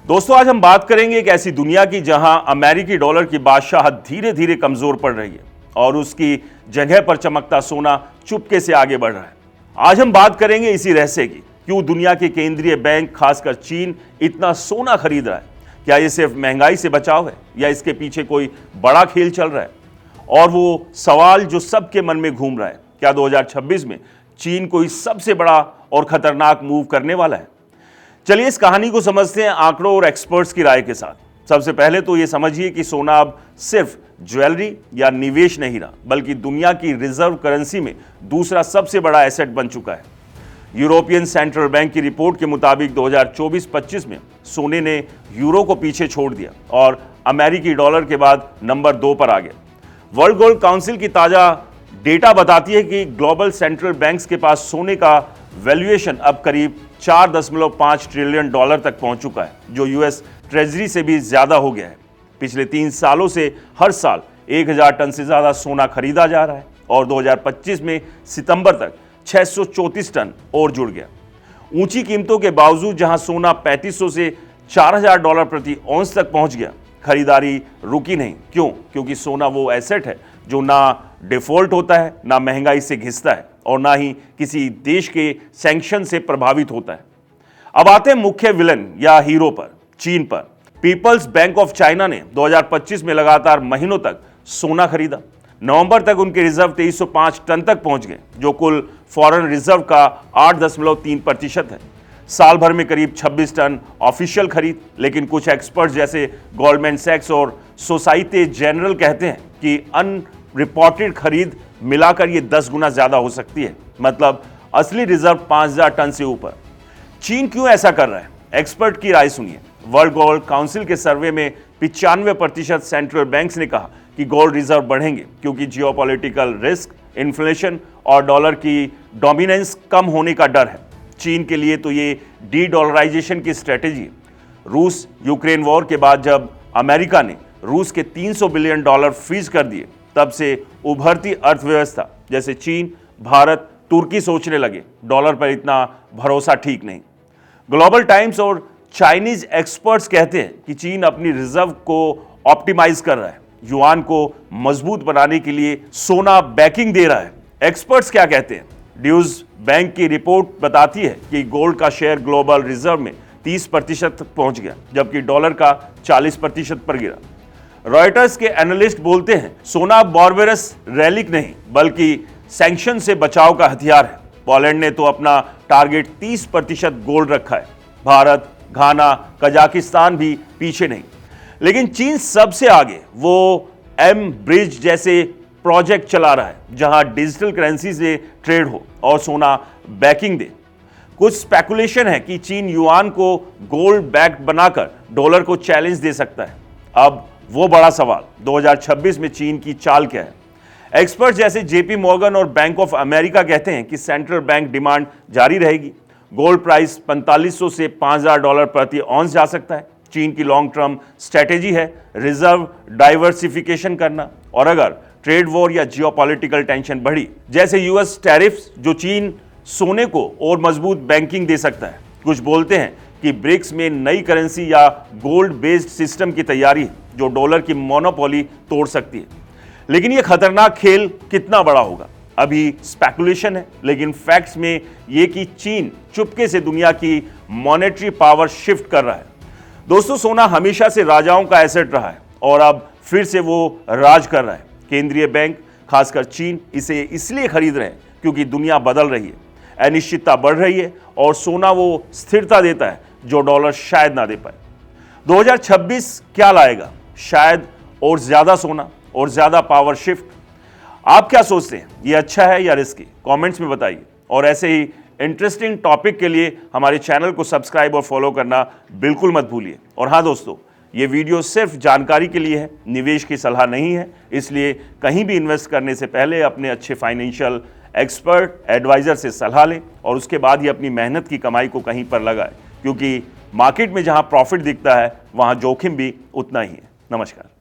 दोस्तों, आज हम बात करेंगे एक ऐसी दुनिया की जहां अमेरिकी डॉलर की बादशाहत धीरे धीरे कमजोर पड़ रही है और उसकी जगह पर चमकता सोना चुपके से आगे बढ़ रहा है। आज हम बात करेंगे इसी रहस्य की, क्यों दुनिया के केंद्रीय बैंक खासकर चीन इतना सोना खरीद रहा है। क्या ये सिर्फ महंगाई से बचाव है या इसके पीछे कोई बड़ा खेल चल रहा है? और वो सवाल जो सबके मन में घूम रहा है, क्या 2026 में चीन कोई सबसे बड़ा और खतरनाक मूव करने वाला है? चलिए इस कहानी को समझते हैं आंकड़ों और एक्सपर्ट्स की राय के साथ। सबसे पहले तो ये समझिए कि सोना अब सिर्फ ज्वेलरी या निवेश नहीं रहा, बल्कि दुनिया की रिजर्व करेंसी में दूसरा सबसे बड़ा एसेट बन चुका है। यूरोपियन सेंट्रल बैंक की रिपोर्ट के मुताबिक 2024-25 में सोने ने यूरो को पीछे छोड़ दिया और अमेरिकी डॉलर के बाद नंबर 2 पर आ गया। वर्ल्ड गोल्ड काउंसिल की ताजा डेटा बताती है कि ग्लोबल सेंट्रल बैंक्स के पास सोने का वैल्यूएशन अब करीब 4.5 ट्रिलियन डॉलर तक पहुंच चुका है, जो यूएस ट्रेजरी से भी ज्यादा हो गया है। पिछले 3 सालों से हर साल 1000 टन से ज्यादा सोना खरीदा जा रहा है और 2025 में सितंबर तक 634 टन और जुड़ गया। ऊंची कीमतों के बावजूद जहां सोना 3500 से 4000 डॉलर प्रति औंस तक पहुंच गया, खरीदारी रुकी नहीं। क्यों? क्योंकि सोना वो एसेट है जो ना डिफॉल्ट होता है, ना महंगाई से घिसता है और ना ही किसी देश के सैंक्शन से प्रभावित होता है। अब आते हैं मुख्य विलन या हीरो पर, चीन पर। पीपल्स बैंक ऑफ चाइना ने 2025 में लगातार महीनों तक सोना खरीदा। नवंबर तक उनके रिजर्व 2305 टन तक पहुंच गए, जो कुल फॉरेन रिजर्व का 8.3% है। साल भर में करीब 26 टन ऑफिशियल खरीद, लेकिन कुछ एक्सपर्ट जैसे गोल्डमैन सैक्स और सोसाइटी जनरल कहते हैं कि अनरिपोर्टेड खरीद मिलाकर ये 10 गुना ज्यादा हो सकती है, मतलब असली रिजर्व 5000 टन से ऊपर। चीन क्यों ऐसा कर रहा है? एक्सपर्ट की राय सुनिए। वर्ल्ड गोल्ड काउंसिल के सर्वे में 95% सेंट्रल बैंक्स ने कहा कि गोल्ड रिजर्व बढ़ेंगे क्योंकि जियोपॉलिटिकल रिस्क, इन्फ्लेशन और डॉलर की डोमिनेंस कम होने का डर है। चीन के लिए तो ये डी डॉलराइजेशन की स्ट्रेटेजी है। रूस यूक्रेन वॉर के बाद जब अमेरिका ने रूस के $300 बिलियन फ्रीज कर दिए, तब से उभरती अर्थव्यवस्था जैसे चीन, भारत, तुर्की सोचने लगे डॉलर पर इतना भरोसा ठीक नहीं। ग्लोबल टाइम्स और चाइनीज एक्सपर्ट्स कहते हैं कि चीन अपनी रिजर्व को ऑप्टिमाइज कर रहा है, युआन को मजबूत बनाने के लिए सोना बैकिंग दे रहा है। एक्सपर्ट्स क्या कहते हैं? ड्यूज बैंक की रिपोर्ट बताती है कि गोल्ड का शेयर ग्लोबल रिजर्व में 30% तक पहुंच गया, जबकि डॉलर का 40% पर गिरा। रॉयटर्स के एनालिस्ट बोलते हैं सोना बारबेरस रैलिक नहीं, बल्कि सैंक्शन से बचाव का हथियार है। पोलैंड ने तो अपना टारगेट 30% गोल्ड रखा है। भारत, घाना, कजाकिस्तान भी पीछे नहीं। लेकिन चीन सबसे आगे वो एम ब्रिज जैसे प्रोजेक्ट चला रहा है, जहां डिजिटल करेंसी से ट्रेड हो और सोना बैकिंग दे। कुछ स्पेकुलेशन है कि चीन युआन को गोल्ड बैक बनाकर डॉलर को चैलेंज दे सकता है। अब वो बड़ा सवाल, 2026 में चीन की चाल क्या है? एक्सपर्ट जैसे जेपी मॉर्गन और बैंक ऑफ अमेरिका कहते हैं कि सेंट्रल बैंक डिमांड जारी रहेगी। गोल्ड प्राइस 4500 से 5000 डॉलर प्रति औंस जा सकता है। चीन की लॉन्ग टर्म स्ट्रेटेजी है रिजर्व डाइवर्सिफिकेशन करना, और अगर ट्रेड वॉर या जियोपॉलिटिकल टेंशन बढ़ी, जैसे यूएस टैरिफ्स, जो चीन सोने को और मजबूत बैंकिंग दे सकता है। कुछ बोलते हैं कि ब्रिक्स में नई करेंसी या गोल्ड बेस्ड सिस्टम की तैयारी है, जो डॉलर की मोनोपोली तोड़ सकती है। लेकिन यह खतरनाक खेल कितना बड़ा होगा, अभी स्पेकुलेशन है, लेकिन फैक्ट्स में यह कि चीन चुपके से दुनिया की मॉनेटरी पावर शिफ्ट कर रहा है। दोस्तों, सोना हमेशा से राजाओं का एसेट रहा है और अब फिर से वो राज कर रहा है। केंद्रीय बैंक, खासकर चीन, इसे इसलिए खरीद रहे हैं क्योंकि दुनिया बदल रही है, अनिश्चितता बढ़ रही है और सोना वो स्थिरता देता है जो डॉलर शायद ना दे पाए। 2026 क्या लाएगा? शायद और ज्यादा सोना और ज्यादा पावर शिफ्ट। आप क्या सोचते हैं? ये अच्छा है या रिस्की? कमेंट्स में बताइए। और ऐसे ही इंटरेस्टिंग टॉपिक के लिए हमारे चैनल को सब्सक्राइब और फॉलो करना बिल्कुल मत भूलिए। और हाँ दोस्तों, ये वीडियो सिर्फ जानकारी के लिए है, निवेश की सलाह नहीं है, इसलिए कहीं भी इन्वेस्ट करने से पहले अपने अच्छे फाइनेंशियल एक्सपर्ट, एडवाइजर से सलाह लें और उसके बाद ही अपनी मेहनत की कमाई को कहीं पर लगाएं, क्योंकि मार्केट में जहां प्रॉफिट दिखता है वहां जोखिम भी उतना ही है। नमस्कार।